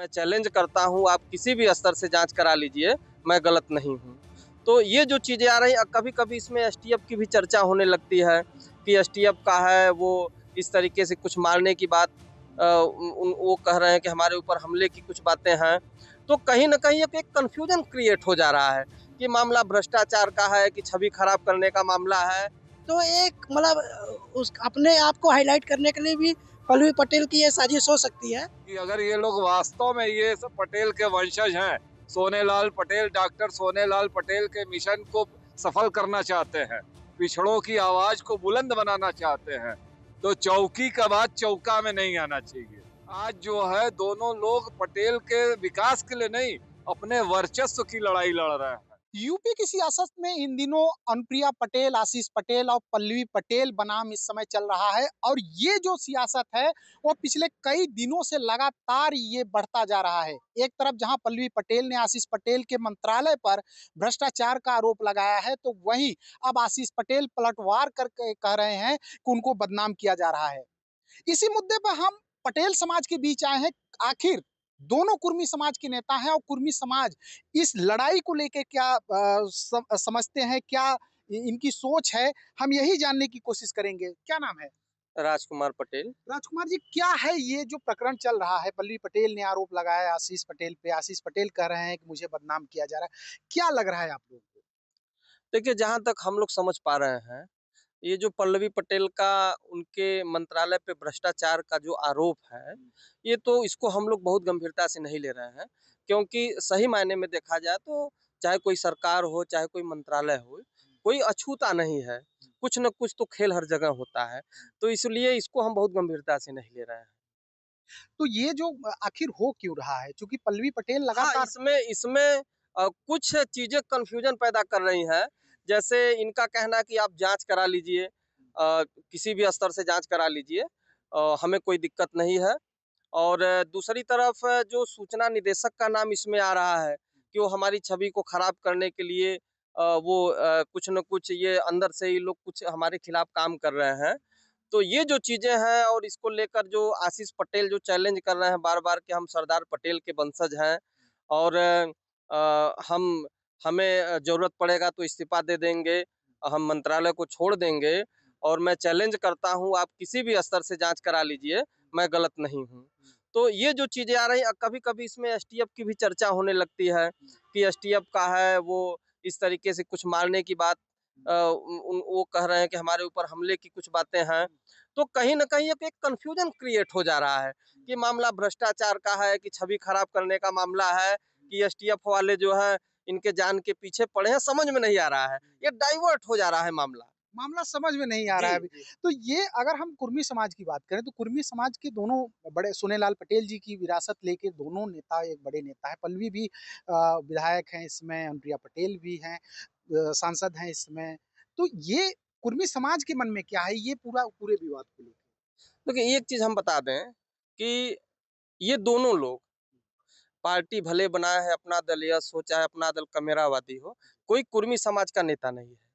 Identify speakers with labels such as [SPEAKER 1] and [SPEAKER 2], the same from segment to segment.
[SPEAKER 1] मैं चैलेंज करता हूँ, आप किसी भी स्तर से जाँच करा लीजिए, मैं गलत नहीं हूँ। तो ये जो चीज़ें आ रही हैं कभी-कभी इसमें एसटीएफ की भी चर्चा होने लगती है कि एसटीएफ का है वो इस तरीके से कुछ मारने की बात वो कह रहे हैं कि हमारे ऊपर हमले की कुछ बातें हैं। तो कहीं न कहीं एक कन्फ्यूजन क्रिएट हो जा रहा है कि मामला भ्रष्टाचार का है कि छवि खराब करने का मामला है।
[SPEAKER 2] तो एक मतलब उस अपने आप को हाईलाइट करने के लिए भी पल्लवी पटेल की ये साजिश हो सकती है
[SPEAKER 3] कि अगर ये लोग वास्तव में ये सब पटेल के वंशज हैं, सोनेलाल पटेल, डॉक्टर सोनेलाल पटेल के मिशन को सफल करना चाहते हैं, पिछड़ों की आवाज को बुलंद बनाना चाहते हैं, तो चौकी का बात चौका में नहीं आना चाहिए। आज जो है दोनों लोग पटेल के विकास के लिए नहीं, अपने वर्चस्व की लड़ाई लड़ रहे हैं।
[SPEAKER 4] यूपी की सियासत में इन दिनों अनुप्रिया पटेल, आशीष पटेल और पल्लवी पटेल बनाम इस समय चल रहा है और ये जो सियासत है वो पिछले कई दिनों से लगातार ये बढ़ता जा रहा है। एक तरफ जहां पल्लवी पटेल ने आशीष पटेल के मंत्रालय पर भ्रष्टाचार का आरोप लगाया है, तो वहीं अब आशीष पटेल पलटवार करके कह रहे हैं कि उनको बदनाम किया जा रहा है। इसी मुद्दे पर हम पटेल समाज के बीच आए हैं। आखिर दोनों कुर्मी समाज के नेता हैं और कुर्मी समाज इस लड़ाई को लेकर क्या समझते हैं, क्या इनकी सोच है, हम यही जानने की कोशिश करेंगे। क्या नाम है?
[SPEAKER 1] राजकुमार पटेल।
[SPEAKER 4] राजकुमार जी, क्या है ये जो प्रकरण चल रहा है? पल्लवी पटेल ने आरोप लगाया है आशीष पटेल पे, आशीष पटेल कह रहे हैं कि मुझे बदनाम किया जा रहा है। क्या लग रहा है आप लोगों को?
[SPEAKER 1] देखिए, जहाँ तक हम लोग समझ पा रहे हैं, ये जो पल्लवी पटेल का उनके मंत्रालय पे भ्रष्टाचार का जो आरोप है, ये तो इसको हम लोग बहुत गंभीरता से नहीं ले रहे हैं। क्योंकि सही मायने में देखा जाए तो चाहे कोई सरकार हो, चाहे कोई मंत्रालय हो, कोई अछूता नहीं है। कुछ न कुछ तो खेल हर जगह होता है। तो इसलिए इसको हम बहुत गंभीरता से नहीं ले रहे हैं।
[SPEAKER 4] तो ये जो आखिर हो क्यों रहा है? क्योंकि पल्लवी पटेल
[SPEAKER 1] हाँ,
[SPEAKER 4] लगातार
[SPEAKER 1] इसमें इसमें कुछ चीज़ें कन्फ्यूज़न पैदा कर रही हैं। जैसे इनका कहना है कि आप जाँच करा लीजिए, किसी भी स्तर से जाँच करा लीजिए, हमें कोई दिक्कत नहीं है। और दूसरी तरफ जो सूचना निदेशक का नाम इसमें आ रहा है कि वो हमारी छवि को खराब करने के लिए वो कुछ न कुछ ये अंदर से ही लोग कुछ हमारे खिलाफ काम कर रहे हैं। तो ये जो चीज़ें हैं और इसको लेकर जो आशीष पटेल जो चैलेंज कर रहे हैं बार-बार कि हम सरदार पटेल के वंशज हैं और हमें ज़रूरत पड़ेगा तो इस्तीफ़ा दे देंगे, हम मंत्रालय को छोड़ देंगे और मैं चैलेंज करता हूँ, आप किसी भी स्तर से जाँच करा लीजिए, मैं गलत नहीं हूँ। तो ये जो चीज़ें आ रही हैं कभी-कभी इसमें एसटीएफ की भी चर्चा होने लगती है कि एसटीएफ का है वो इस तरीके से कुछ मारने की बात वो कह रहे हैं कि हमारे ऊपर हमले की कुछ बातें हैं। तो कहीं न कहीं एक कन्फ्यूजन क्रिएट हो जा रहा है कि मामला भ्रष्टाचार का है कि छवि खराब करने का मामला है कि एसटीएफ वाले जो हैं इनके जान के पीछे पड़े हैं, समझ में नहीं आ रहा है। ये डाइवर्ट हो जा रहा है मामला।
[SPEAKER 4] मामला समझ में नहीं आ रहा
[SPEAKER 1] जी,
[SPEAKER 4] है अभी।
[SPEAKER 1] जी।
[SPEAKER 4] तो ये अगर हम कुर्मी समाज की बात करें, तो कुर्मी समाज के दोनों बड़े सोनेलाल पटेल जी की विरासत लेके दोनों नेता एक बड़े नेता हैं। पल्लवी भी विधायक हैं इसमें, अनुप्रिया पटेल भी हैं, सांसद हैं इसमें। तो ये कुर्मी समाज के मन में क्या है, ये पूरे विवाद को लेके?
[SPEAKER 1] देखिए एक चीज़ हम बता दें कि ये दोनों लोग पार्टी भले बनाए है, अपना दल यश हो चाहे अपना दल कमेरावादी हो, कोई कुर्मी समाज का नेता नहीं है।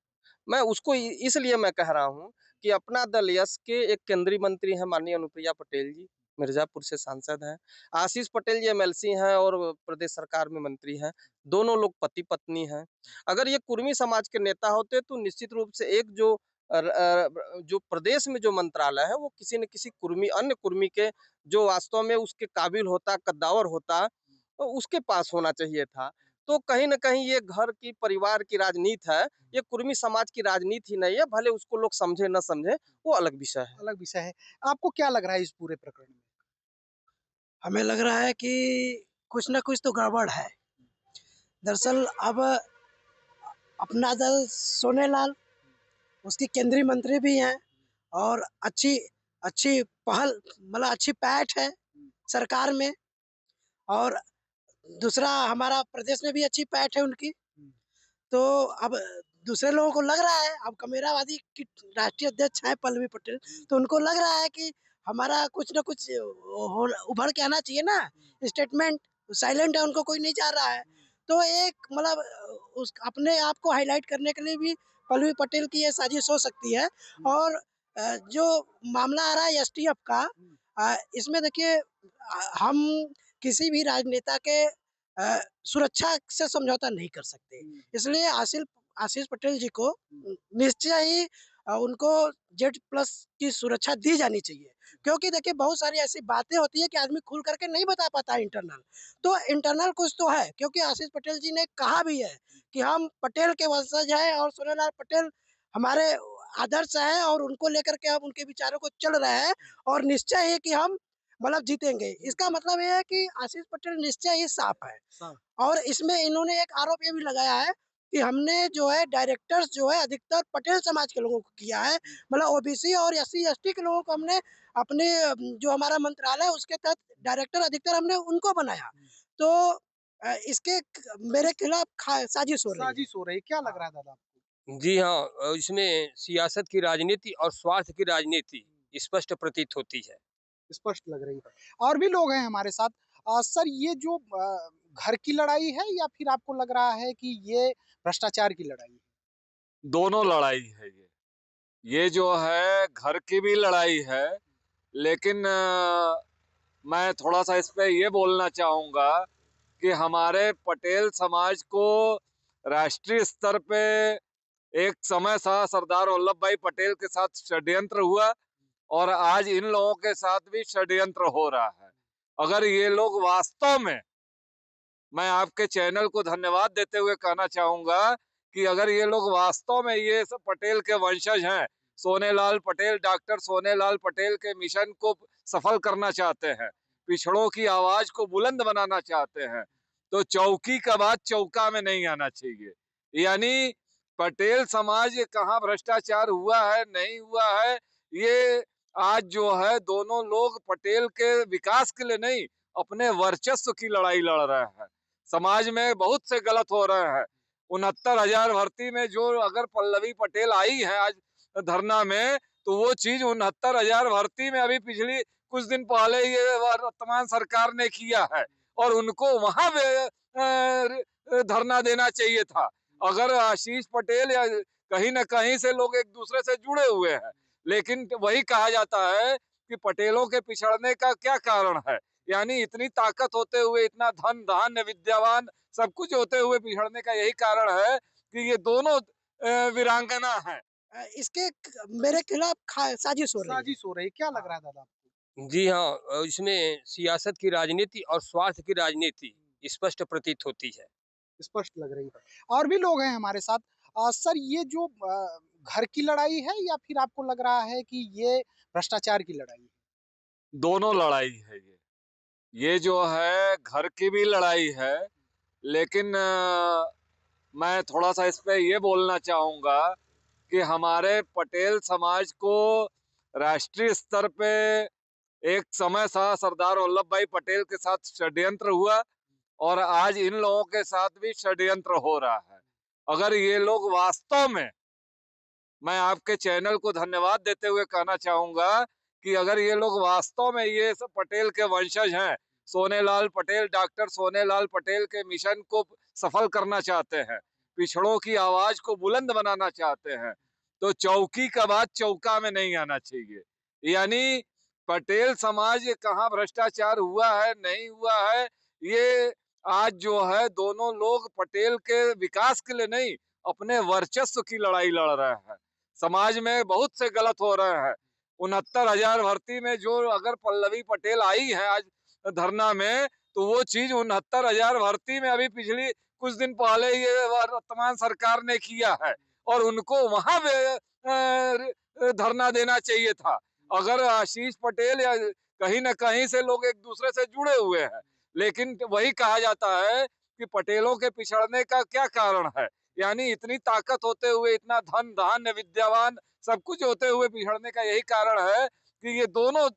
[SPEAKER 1] मैं उसको इसलिए मैं कह रहा हूँ कि अपना दल यश के एक केंद्रीय मंत्री हैं माननीय अनुप्रिया पटेल जी, मिर्ज़ापुर से सांसद हैं। आशीष पटेल जी एमएलसी हैं और प्रदेश सरकार में मंत्री हैं। दोनों लोग पति-पत्नी हैं। अगर ये कुर्मी समाज के नेता होते तो निश्चित रूप से एक जो जो प्रदेश में जो मंत्रालय है वो किसी न किसी कुर्मी अन्य कुर्मी के जो वास्तव में उसके काबिल होता, कद्दावर होता, तो उसके पास होना चाहिए था। तो कहीं न कहीं ये घर की परिवार की राजनीति है, ये कुर्मी समाज की राजनीति नहीं है, भले उसको लोग समझे न समझे, वो अलग विषय है।
[SPEAKER 4] अलग विषय है। आपको क्या लग रहा है इस पूरे प्रकरण में?
[SPEAKER 2] हमें लग रहा है कि कुछ ना कुछ तो गड़बड़ है। दरअसल अब अपना दल सोनेलाल उसकी केंद्रीय मंत्री भी हैं और अच्छी अच्छी पहल मतलब अच्छी पैठ है सरकार में। और दूसरा हमारा प्रदेश में भी अच्छी पैठ है उनकी। तो अब दूसरे लोगों को लग रहा है, अब कमेरावादी की राष्ट्रीय अध्यक्ष हैं पल्लवी पटेल, तो उनको लग रहा है कि हमारा कुछ ना कुछ उभर के आना चाहिए ना स्टेटमेंट। साइलेंट है, उनको कोई नहीं चाह रहा है। तो एक मतलब उस अपने आप को हाईलाइट करने के लिए भी पल्लवी पटेल की ये साजिश हो सकती है। और जो मामला आ रहा है एसटीएफ का, इसमें देखिए हम किसी भी राजनेता के सुरक्षा से समझौता नहीं कर सकते। इसलिए आशीष पटेल जी को निश्चय ही उनको जेड प्लस की सुरक्षा दी जानी चाहिए, क्योंकि देखिए बहुत सारी ऐसी बातें होती है कि आदमी खुल करके नहीं बता पाता इंटरनल। तो इंटरनल कुछ तो है, क्योंकि आशीष पटेल जी ने कहा भी है कि हम पटेल के वंशज हैं और सोनेलाल पटेल हमारे आदर्श है और उनको लेकर के हम उनके विचारों को चल रहे हैं और निश्चय है कि हम मतलब जीतेंगे। इसका मतलब ये है कि आशीष पटेल निश्चय ही साफ है। और इसमें इन्होंने एक आरोप ये भी लगाया है कि हमने जो है डायरेक्टर्स जो है अधिकतर पटेल समाज के लोगों को किया है, मतलब ओबीसी और एससी एसटी के लोगों को हमने अपने जो हमारा मंत्रालय है उसके तहत डायरेक्टर अधिकतर हमने उनको बनाया। तो इसके मेरे खिलाफ साजिश हो रही है।
[SPEAKER 4] साजिश हो रही है, क्या लग रहा है दादा आपको?
[SPEAKER 1] जी हाँ, इसमें सियासत की राजनीति और स्वार्थ की राजनीति स्पष्ट प्रतीत होती है।
[SPEAKER 4] स्पष्ट लग रही है। और भी लोग हैं हमारे साथ। सर, ये जो घर की लड़ाई है या फिर आपको लग रहा है कि ये भ्रष्टाचार की लड़ाई है?
[SPEAKER 3] दोनों लड़ाई है ये जो है घर की भी लड़ाई है, लेकिन मैं थोड़ा सा इस पे ये बोलना चाहूँगा कि हमारे पटेल समाज को राष्ट्रीय स्तर पे एक समय था सरदार वल्लभ भाई पटेल के साथ षड्यंत्र हुआ और आज इन लोगों के साथ भी षड्यंत्र हो रहा है। अगर ये लोग वास्तव में, मैं आपके चैनल को धन्यवाद देते हुए कहना चाहूंगा कि अगर ये लोग वास्तव में ये सब पटेल के वंशज हैं, सोनेलाल पटेल, डॉक्टर सोनेलाल पटेल के मिशन को सफल करना चाहते हैं, पिछड़ों की आवाज को बुलंद बनाना चाहते हैं, तो चौकी का बात चौका में नहीं आना चाहिए। यानी पटेल समाज कहाँ भ्रष्टाचार हुआ है नहीं हुआ है, ये आज जो है दोनों लोग पटेल के विकास के लिए नहीं, अपने वर्चस्व की लड़ाई लड़ रहे हैं। समाज में बहुत से गलत हो रहे हैं। 69,000 भर्ती में जो अगर पल्लवी पटेल आई है आज धरना में, तो वो चीज 69,000 भर्ती में अभी पिछली कुछ दिन पहले ये वर्तमान सरकार ने किया है और उनको वहां धरना देना चाहिए था। अगर आशीष पटेल या कहीं ना कहीं से लोग एक दूसरे से जुड़े हुए हैं, लेकिन वही कहा जाता है कि पटेलों के पिछड़ने का क्या कारण है। यानी इतनी ताकत होते हुए, इतना धन धान्य विद्यावान सब कुछ होते हुए पिछड़ने का यही कारण है कि ये दोनों वीरांगना है।
[SPEAKER 2] इसके मेरे खिलाफ साजिश हो रही है।
[SPEAKER 4] साजिश हो रही है, क्या लग रहा है दादा आपको?
[SPEAKER 1] जी हाँ, इसमें सियासत की राजनीति और स्वार्थ की राजनीति स्पष्ट प्रतीत होती है।
[SPEAKER 4] स्पष्ट लग रही है। और भी लोग हैं हमारे साथ। सर, ये जो घर की लड़ाई है या फिर आपको लग रहा है कि ये भ्रष्टाचार की लड़ाई है?
[SPEAKER 3] दोनों लड़ाई है ये जो है घर की भी लड़ाई है, लेकिन मैं थोड़ा सा इस पे ये बोलना चाहूंगा कि हमारे पटेल समाज को राष्ट्रीय स्तर पे एक समय था सरदार वल्लभ भाई पटेल के साथ षड्यंत्र हुआ और आज इन लोगों के साथ भी षड्यंत्र हो रहा है। अगर ये लोग वास्तव में, मैं आपके चैनल को धन्यवाद देते हुए कहना चाहूंगा कि अगर ये लोग वास्तव में ये सब पटेल के वंशज हैं, सोनेलाल पटेल, डॉक्टर सोनेलाल पटेल के मिशन को सफल करना चाहते हैं, पिछड़ों की आवाज को बुलंद बनाना चाहते हैं, तो चौकी का बात चौका में नहीं आना चाहिए। यानी पटेल समाज कहाँ भ्रष्टाचार हुआ है नहीं हुआ है, ये आज जो है दोनों लोग पटेल के विकास के लिए नहीं, अपने वर्चस्व की लड़ाई लड़ रहे हैं। समाज में बहुत से गलत हो रहे हैं। 69,000 भर्ती में जो अगर पल्लवी पटेल आई है आज धरना में, तो वो चीज 69,000 भर्ती में अभी पिछली कुछ दिन पहले ये वर्तमान सरकार ने किया है और उनको वहां धरना देना चाहिए था। अगर आशीष पटेल या कहीं ना कहीं से लोग एक दूसरे से जुड़े हुए हैं, लेकिन वही कहा जाता है कि पटेलों के पिछड़ने का क्या कारण है। यानी इतनी ताकत होते हुए, इतना धन धान्य विद्यावान सब कुछ होते हुए पिछड़ने का यही कारण है कि ये दोनों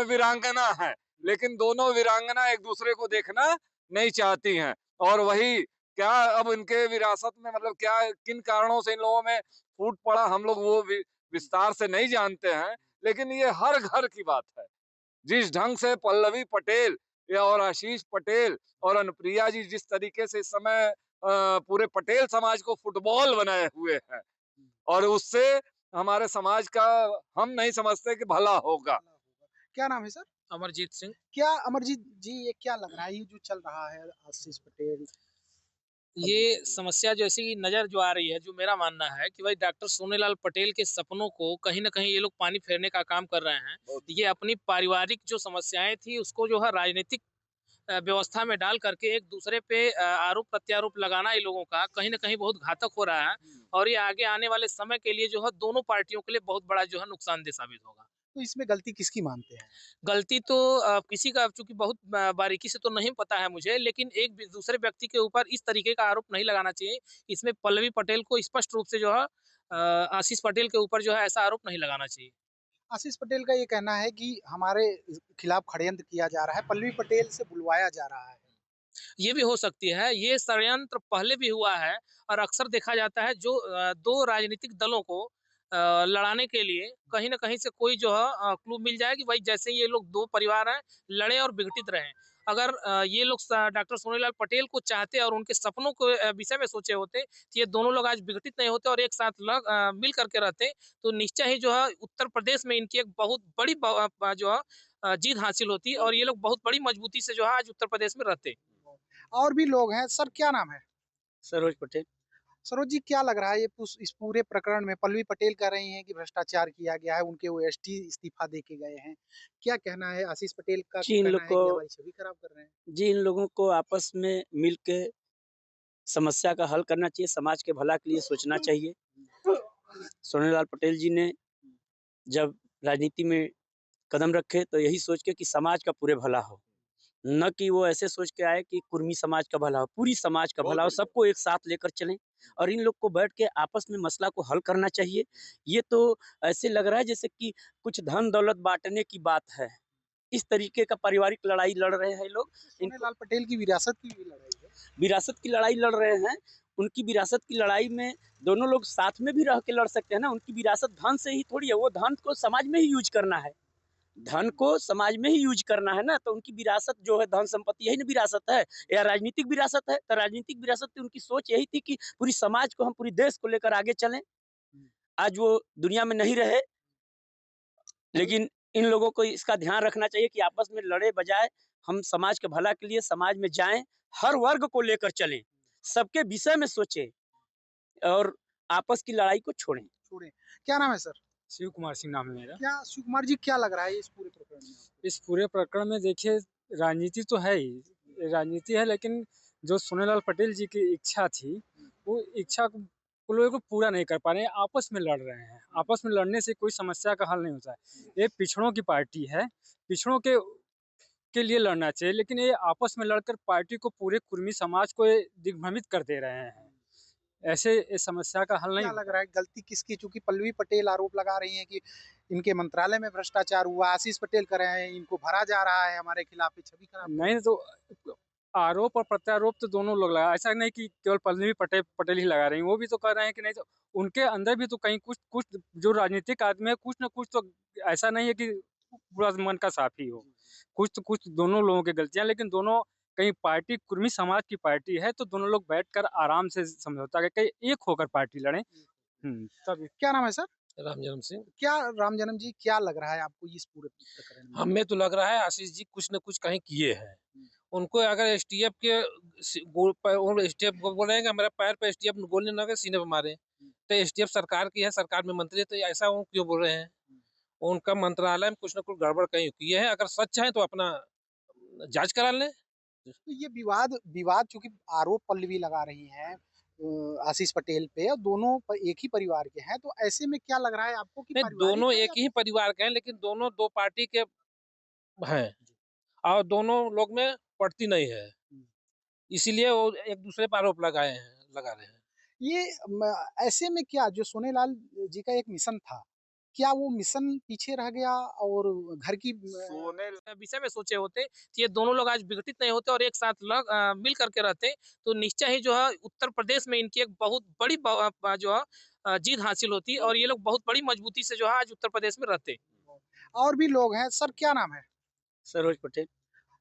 [SPEAKER 3] वीरांगना है, लेकिन दोनों वीरांगना एक दूसरे को देखना नहीं चाहती हैं। और वही क्या अब इनके विरासत में, मतलब क्या किन कारणों से इन लोगों में फूट पड़ा, हम लोग वो विस्तार से नहीं जानते हैं, लेकिन ये हर घर की बात है। जिस ढंग से पल्लवी पटेल या और आशीष पटेल और अनुप्रिया जी जिस तरीके से इस समय पूरे पटेल समाज को फुटबॉल बनाए हुए हैं, और उससे हमारे समाज का हम नहीं समझते कि भला होगा।
[SPEAKER 4] क्या नाम है सर?
[SPEAKER 5] अमरजीत सिंह।
[SPEAKER 4] क्या अमरजीत जी ये क्या लग रहा है ये जो चल रहा है आशीष पटेल
[SPEAKER 5] ये समस्या जो ऐसी नज़र जो आ रही है, जो मेरा मानना है कि भाई डॉक्टर सोनेलाल पटेल के सपनों को कहीं न कहीं ये लोग पानी फेरने का काम कर रहे हैं। ये अपनी पारिवारिक जो समस्याएँ थी उसको जो है राजनीतिक व्यवस्था में डाल करके एक दूसरे पे आरोप-प्रत्यारोप लगाना इन लोगों का कहीं न कहीं बहुत घातक हो रहा है और ये आगे आने वाले समय के लिए जो है दोनों पार्टियों के लिए बहुत बड़ा जो है नुकसानदेह साबित होगा।
[SPEAKER 4] तो इसमें गलती किसकी मानते हैं?
[SPEAKER 5] गलती तो किसी का चूँकि बहुत बारीकी से तो नहीं पता है मुझे, लेकिन एक दूसरे व्यक्ति के ऊपर इस तरीके का आरोप नहीं लगाना चाहिए। इसमें पल्लवी पटेल को स्पष्ट रूप से जो है आशीष पटेल के ऊपर जो है ऐसा आरोप नहीं लगाना चाहिए।
[SPEAKER 4] आशीष पटेल का ये कहना है कि हमारे खिलाफ षड्यंत्र किया जा रहा है, पल्लवी पटेल से बुलवाया जा रहा है।
[SPEAKER 5] ये भी हो सकती है, ये षड्यंत्र पहले भी हुआ है और अक्सर देखा जाता है जो 2 राजनीतिक दलों को लड़ाने के लिए कहीं न कहीं से कोई जो है क्लू मिल जाए कि भाई जैसे ये लोग 2 परिवार हैं, लड़े और विघटित रहें। अगर ये लोग डॉक्टर सोनीलाल पटेल को चाहते और उनके सपनों के विषय में सोचे होते, तो ये दोनों लोग आज विघटित नहीं होते और एक साथ मिल कर के रहते, तो निश्चय ही जो है उत्तर प्रदेश में इनकी एक बहुत बड़ी जो है जीत हासिल होती और ये लोग बहुत बड़ी मजबूती से जो है आज उत्तर प्रदेश में रहते।
[SPEAKER 4] और भी लोग हैं। सर क्या नाम है?
[SPEAKER 6] सरोज पटेल।
[SPEAKER 4] सरोज जी क्या लग रहा है ये इस पूरे प्रकरण में पल्लवी पटेल कह रही हैं कि भ्रष्टाचार किया गया है, उनके ओएसडी इस्तीफा दे के गए हैं। क्या कहना है आशीष पटेल का
[SPEAKER 6] जी इन
[SPEAKER 4] कहना
[SPEAKER 6] लोग
[SPEAKER 4] है
[SPEAKER 6] को
[SPEAKER 4] कि हमारी छवि खराब कर रहे हैं?
[SPEAKER 6] जी इन लोगों को आपस में मिल के समस्या का हल करना चाहिए, समाज के भला के लिए सोचना चाहिए। सोनेलाल पटेल जी ने जब राजनीति में कदम रखे तो यही सोच के कि समाज का पूरे भला हो, न कि वो ऐसे सोच के आए कि कुर्मी समाज का भला हो, पूरी समाज का भला हो, सबको एक साथ लेकर चलें और इन लोग को बैठ के आपस में मसला को हल करना चाहिए। ये तो ऐसे लग रहा है जैसे कि कुछ धन दौलत बांटने की बात है। इस तरीके का पारिवारिक लड़ाई लड़ रहे हैं लोग।
[SPEAKER 4] सोनेलाल पटेल की विरासत की भी लड़ाई है।
[SPEAKER 6] विरासत की लड़ाई लड़ रहे हैं। उनकी विरासत की लड़ाई में दोनों लोग साथ में भी रह के लड़ सकते हैं ना। उनकी विरासत धन से ही थोड़ी है, वो धन को समाज में ही यूज करना है, धन को समाज में ही यूज करना है ना। तो उनकी विरासत जो है धन संपत्ति यही ना विरासत है या राजनीतिक विरासत है। तो राजनीतिक विरासत की उनकी सोच यही थी कि पूरी समाज को हम पूरी देश को लेकर आगे चलें। आज वो दुनिया में नहीं रहे, लेकिन इन लोगों को इसका ध्यान रखना चाहिए कि आपस में लड़े बजाय हम समाज के भला के लिए समाज में जाएं, हर वर्ग को लेकर चलें, सबके विषय में सोचें और आपस की लड़ाई को छोड़ें।
[SPEAKER 4] छोड़े। क्या नाम है सर?
[SPEAKER 5] शिव कुमार सिंह नाम है मेरा।
[SPEAKER 4] क्या शिव कुमार जी क्या लग रहा है इस पूरे प्रकरण में?
[SPEAKER 5] इस पूरे प्रकरण में देखिए राजनीति तो है ही, राजनीति है, लेकिन जो सोनेलाल पटेल जी की इच्छा थी, वो इच्छा को लोगों को पूरा नहीं कर पा रहे हैं, आपस में लड़ रहे हैं। आपस में लड़ने से कोई समस्या का हल नहीं होता है। ये पिछड़ों की पार्टी है, पिछड़ों के लिए लड़ना चाहिए, लेकिन ये आपस में लड़कर पार्टी को पूरे कुर्मी समाज को ये दिग्भ्रमित कर दे रहे हैं। ऐसे इस समस्या का हल नहीं
[SPEAKER 4] क्या लग रहा है गलती किसकी? चूंकि पल्लवी पटेल आरोप लगा रही हैं कि इनके मंत्रालय में भ्रष्टाचार हुआ, आशीष पटेल कर रहे हैं इनको भरा जा रहा है हमारे खिलाफ, ये छवि खराब।
[SPEAKER 5] नहीं तो आरोप और प्रत्यारोप तो दोनों लोग लगा, ऐसा नहीं कि केवल पल्लवी पटेल ही लगा रही हैं, वो भी तो कर रहे हैं कि नहीं, तो उनके अंदर भी तो कहीं कुछ कुछ जो राजनीतिक आदमी है कुछ ना कुछ तो ऐसा नहीं है कि पूरा मन का साफ ही हो, कुछ तो कुछ दोनों लोगों की गलतियां, लेकिन दोनों कहीं पार्टी कुर्मी समाज की पार्टी है तो दोनों लोग बैठकर आराम से समझौता करके एक होकर पार्टी लड़ें। तभी।
[SPEAKER 4] क्या नाम है सर?
[SPEAKER 7] रामजन्म सिंह।
[SPEAKER 4] क्या रामजन्म जी क्या लग रहा है आपको इस पूरे प्रकरण में?
[SPEAKER 7] हमें तो लग रहा है आशीष जी कुछ न कुछ कहीं किए हैं। उनको अगर एसटीएफ के एसटीएफ को बोलेंगे मेरा पैर पे एसटीएफ गोली न सीने पे मारे, तो एसटीएफ सरकार की है, सरकार में मंत्री है, तो ऐसा वो क्यों बोल रहे हैं? उनका मंत्रालय में कुछ न कुछ गड़बड़ कहीं किए है। अगर सच है तो अपना जांच करा लें।
[SPEAKER 4] तो ये विवाद चूंकि आरोप पल्लवी लगा रही हैं आशीष पटेल पे और दोनों एक ही परिवार के हैं, तो ऐसे में क्या लग रहा है आपको कि
[SPEAKER 7] नहीं,
[SPEAKER 4] पारिवारिक
[SPEAKER 7] दोनों
[SPEAKER 4] है
[SPEAKER 7] एक ही परिवार के हैं, लेकिन दोनों 2 पार्टी के हैं और दोनों लोग में पड़ती नहीं है, इसीलिए वो एक दूसरे पर आरोप लगा रहे हैं।
[SPEAKER 4] ऐसे में क्या जो सोनेलाल जी का एक मिशन था, क्या वो मिशन पीछे रह गया और घर की
[SPEAKER 5] विषय में सोचे होते तो ये दोनों लोग आज विघटित नहीं होते और एक साथ मिल करके रहते, तो निश्चय ही जो है उत्तर प्रदेश में इनकी एक बहुत बड़ी जो है जीत हासिल होती और ये लोग बहुत बड़ी मजबूती से जो है आज उत्तर प्रदेश में रहते।
[SPEAKER 4] और भी लोग हैं। सर क्या नाम है?
[SPEAKER 6] सरोज पटेल।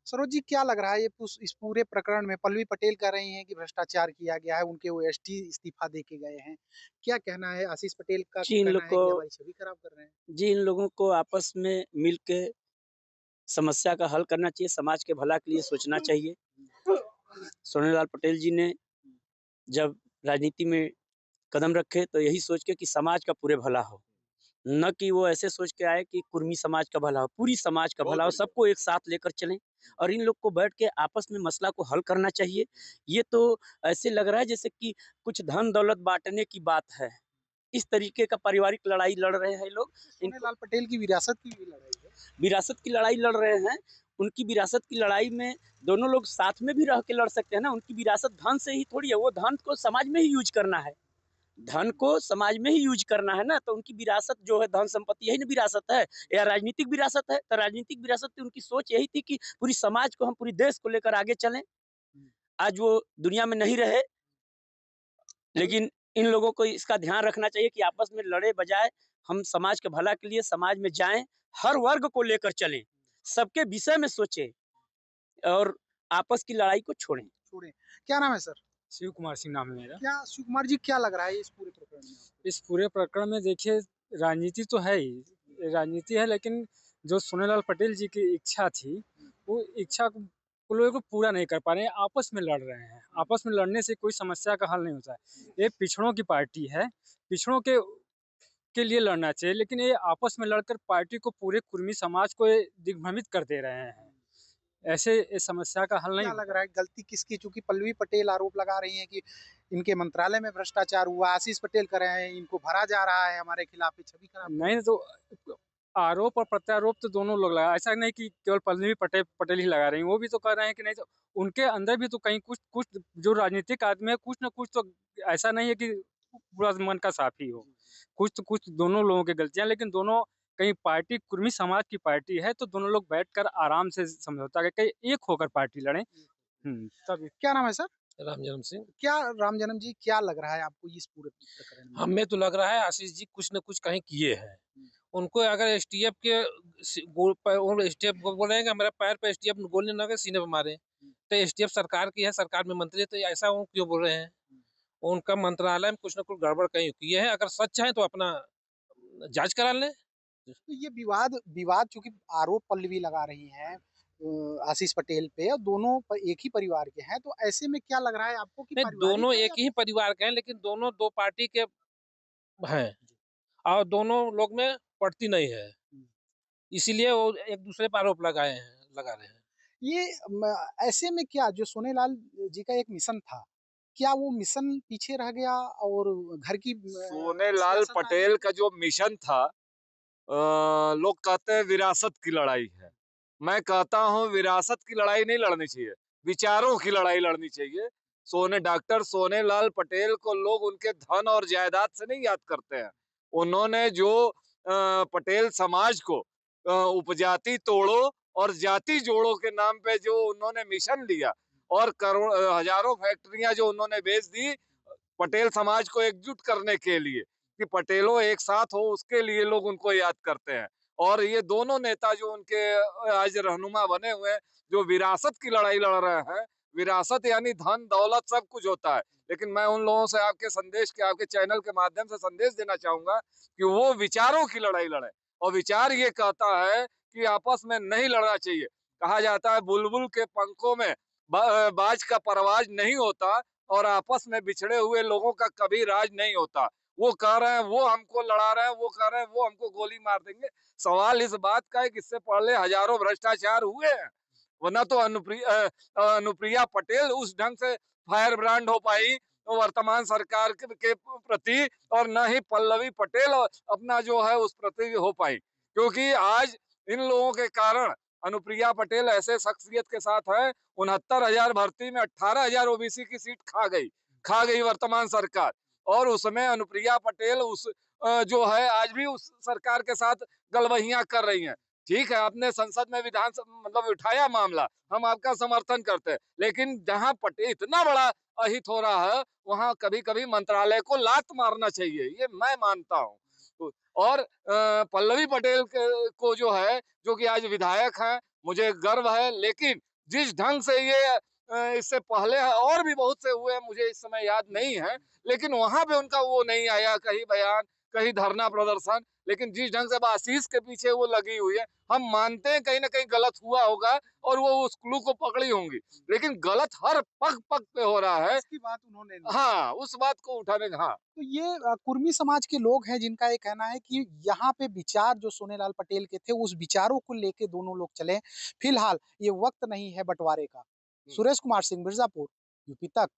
[SPEAKER 4] सरोज जी क्या लग रहा है ये इस पूरे प्रकरण में पल्लवी पटेल कह रही हैं कि भ्रष्टाचार किया गया है, उनके ओएसडी इस्तीफा दे के गए हैं। क्या कहना है आशीष पटेल का
[SPEAKER 6] जी इन
[SPEAKER 4] कहना
[SPEAKER 6] लोग
[SPEAKER 4] है
[SPEAKER 6] को
[SPEAKER 4] कि हमारी छवि खराब कर रहे हैं?
[SPEAKER 6] जी इन लोगों को आपस में मिल के समस्या का हल करना चाहिए, समाज के भला के लिए सोचना चाहिए। सोनेलाल पटेल जी ने जब राजनीति में कदम रखे तो यही सोच के कि समाज का पूरे भला हो, न कि वो ऐसे सोच के आए कि कुर्मी समाज का भला हो, पूरी समाज का भला हो, सबको एक साथ लेकर चलें और इन लोग को बैठ के आपस में मसला को हल करना चाहिए। ये तो ऐसे लग रहा है जैसे कि कुछ धन दौलत बांटने की बात है। इस तरीके का पारिवारिक लड़ाई लड़ रहे हैं लोग।
[SPEAKER 4] सोनेलाल पटेल की विरासत की भी लड़ाई है।
[SPEAKER 6] विरासत की लड़ाई लड़ रहे हैं। उनकी विरासत की लड़ाई में दोनों लोग साथ में भी रह के लड़ सकते हैं ना। उनकी विरासत धन से ही थोड़ी है, वो धन को समाज में ही यूज करना है, धन को समाज में ही यूज करना है ना। तो उनकी विरासत जो है धन संपत्ति, यही ना विरासत है या राजनीतिक विरासत है। तो राजनीतिक विरासत थी, उनकी सोच यही थी कि पूरी समाज को हम पूरी देश को लेकर आगे चलें। आज वो दुनिया में नहीं रहे, लेकिन इन लोगों को इसका ध्यान रखना चाहिए कि आपस में लड़े बजाय हम समाज के भला के लिए समाज में जाएं, हर वर्ग को लेकर चलें, सबके विषय में सोचें और आपस की लड़ाई को छोड़ें।
[SPEAKER 4] क्या नाम है सर?
[SPEAKER 8] शिव कुमार सिंह नाम है मेरा।
[SPEAKER 4] क्या शिव कुमार जी, क्या लग रहा है इस पूरे प्रकरण में?
[SPEAKER 8] इस पूरे प्रकरण में देखिए, राजनीति तो है ही, राजनीति है, लेकिन जो सोनेलाल पटेल जी की इच्छा थी, वो इच्छा को लोगों को पूरा नहीं कर पा रहे हैं, आपस में लड़ रहे हैं। आपस में लड़ने से कोई समस्या का हल नहीं होता है। ये पिछड़ों की पार्टी है, पिछड़ों के लिए लड़ना चाहिए, लेकिन ये आपस में लड़कर पार्टी को, पूरे कुर्मी समाज को ये दिग्भ्रमित कर दे रहे हैं। ऐसे इस समस्या का हल नहीं।
[SPEAKER 4] क्या लग रहा है गलती किसकी? चूंकि पल्लवी पटेल आरोप लगा रही हैं कि इनके मंत्रालय में भ्रष्टाचार हुआ, आशीष पटेल कर रहे हैं इनको भरा जा रहा है, हमारे खिलाफ छवि खराब।
[SPEAKER 8] नहीं तो आरोप और प्रत्यारोप तो दोनों लोग लगा, ऐसा नहीं कि केवल पल्लवी पटेल ही लगा रही हैं, वो भी तो कर रहे हैं कि नहीं। तो उनके अंदर भी तो कहीं कुछ जो राजनीतिक आदमी है, कुछ ना कुछ तो ऐसा नहीं है कि पूरा मन का साफ ही हो, कुछ दोनों लोगों की गलतियां। लेकिन दोनों कहीं पार्टी कुर्मी समाज की पार्टी है, तो दोनों लोग बैठकर आराम से समझौता करके एक होकर पार्टी लड़ें। तब।
[SPEAKER 4] क्या नाम है सर?
[SPEAKER 7] राम जन्म सिंह।
[SPEAKER 4] क्या राम जन्म जी, क्या लग रहा है आपको इस पूरे प्रकरण में?
[SPEAKER 7] हमें तो लग रहा है आशीष जी कुछ न कुछ कहीं किए हैं। उनको अगर एसटीएफ के एसटीएफ को बोलेंगे मेरे पैर पे एसटीएफ गोली न सीने पे मारे, तो एसटीएफ सरकार की है, सरकार में मंत्री है, तो ऐसा वो क्यों बोल रहे हैं? उनका मंत्रालय में कुछ न कुछ गड़बड़ कहीं किए हैं। अगर सच है तो अपना जांच करा लें।
[SPEAKER 4] तो ये विवाद चूंकि आरोप पल्लवी लगा रही हैं आशीष पटेल पे, और दोनों एक ही परिवार के हैं, तो ऐसे में क्या लग रहा है आपको कि
[SPEAKER 7] नहीं, दोनों एक ही परिवार के हैं, लेकिन दोनों दो पार्टी के हैं और दोनों लोग में पड़ती नहीं है, इसीलिए वो एक दूसरे पर आरोप लगा रहे हैं।
[SPEAKER 4] ये ऐसे में क्या जो सोनेलाल जी का एक मिशन था, क्या वो मिशन पीछे रह गया और घर की
[SPEAKER 3] सोनेलाल पटेल का जो मिशन था, लोग कहते हैं विरासत की लड़ाई है। मैं कहता हूँ विरासत की लड़ाई नहीं लड़नी चाहिए, विचारों की लड़ाई लड़नी चाहिए। डॉक्टर सोनेलाल पटेल को लोग उनके धन और जायदाद से नहीं याद करते हैं। उन्होंने जो पटेल समाज को उपजाति तोड़ो और जाति जोड़ो के नाम पे जो उन्होंने मिशन लिया और हजारों फैक्ट्रियां जो उन्होंने बेच दी पटेल समाज को एकजुट करने के लिए कि पटेलों एक साथ हो, उसके लिए लोग उनको याद करते हैं। और ये दोनों नेता जो उनके आज रहनुमा बने हुए हैं, जो विरासत की लड़ाई लड़ रहे हैं, विरासत यानी धन दौलत सब कुछ होता है, लेकिन मैं उन लोगों से आपके चैनल के माध्यम से संदेश देना चाहूंगा कि वो विचारों की लड़ाई लड़े। और विचार ये कहता है कि आपस में नहीं लड़ना चाहिए। कहा जाता है बुलबुल के पंखों में बाज का परवाज नहीं होता और आपस में बिछड़े हुए लोगों का कभी राज नहीं होता। वो कह रहे हैं वो हमको लड़ा रहे हैं, वो कह रहे हैं वो हमको गोली मार देंगे। सवाल इस बात का है कि इससे पहले हजारों भ्रष्टाचार हुए हैं, वरना तो अनुप्रिया पटेल उस ढंग से फायर ब्रांड हो पाई वर्तमान सरकार के प्रति, और न ही पल्लवी पटेल अपना जो है उस प्रति हो पाई, क्योंकि आज इन लोगों के कारण अनुप्रिया पटेल ऐसे शख्सियत के साथ है, 69,000 भर्ती में 18,000 ओबीसी की सीट खा गई वर्तमान सरकार। और उसमें अनुप्रिया पटेल जो है आज भी उस सरकार के साथ गलबहियां कर रही हैं। ठीक है, आपने संसद में मतलब उठाया मामला, हम आपका समर्थन करते हैं, लेकिन जहां पटेल इतना बड़ा अहित हो रहा है, वहां कभी कभी मंत्रालय को लात मारना चाहिए, ये मैं मानता हूँ। और पल्लवी पटेल को जो है, जो कि आज विधायक हैं, मुझे गर्व है, लेकिन जिस ढंग से ये इससे पहले और भी बहुत से हुए, मुझे इस समय याद नहीं है, लेकिन वहां पे उनका वो नहीं आया कहीं बयान कहीं धरना प्रदर्शन, लेकिन जिस ढंग से अब आशीष के पीछे वो लगी हुई है, हम मानते हैं कहीं ना कहीं गलत हुआ होगा और वो उस क्लू को पकड़ी होंगी, लेकिन गलत हर पग पग पे हो रहा है।
[SPEAKER 4] इसकी बात उन्होंने नहीं।
[SPEAKER 3] हाँ, उस बात को उठाने हाँ।
[SPEAKER 4] तो ये कुर्मी समाज के लोग हैं जिनका ये कहना है कि यहाँ पे विचार जो सोनेलाल पटेल के थे उस विचारों को लेके दोनों लोग चले। फिलहाल ये वक्त नहीं है बंटवारे का। सुरेश कुमार सिंह, मिर्जापुर, यूपी तक।